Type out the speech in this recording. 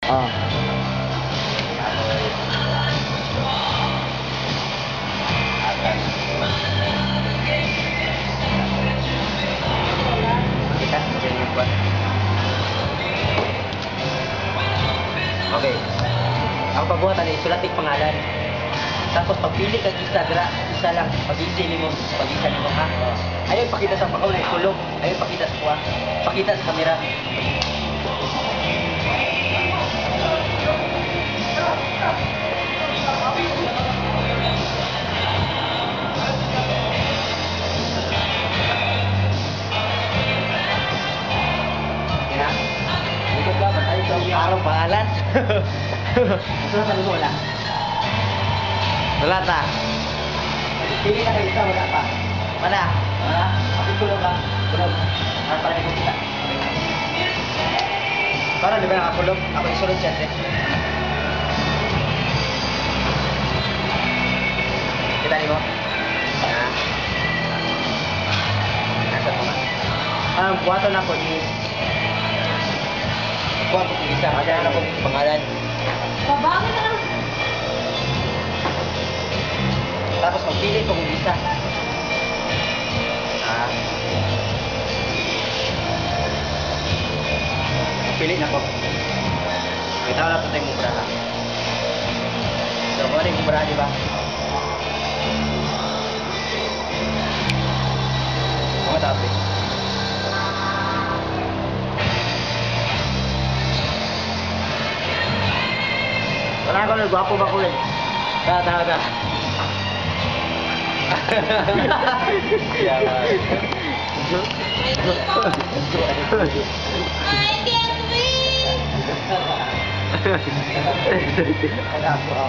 Oh. Kita dyan yung buwan. Okay. Ang pabuhatan ay sulatik pangalan. Tapos pagpili kag isa dira, isa lang. Pag-isi nimo ha. Ayaw ipakita sa pakaw na ikulog. Ayaw ipakita sa kuha. Pakita sa kamera. Kaya, ikot ka ba tayo sa Arong pangalan. Gusto na sabi mo wala. Wala ta. Pili ka kayo isa, wala pa. Mana? Wala? Kapit kulog ka. Kulog. Para ko kita. Para di ba nakakulog? Ako isulod siya, Tre. Kita niyo? Nasa mo nga. Buhaton ako is... Kuha ko isa. Kaya ako pangalan. Babangon na lang. Tapos magpili ko kung isa. Magpili na ko. Kita wala pa tayong mubra ha. So, kung ano yung mubra, di ba? Mga tapos. Wala ko na, gwapo ba ko rin? Ta. I can't wait! Ano ako?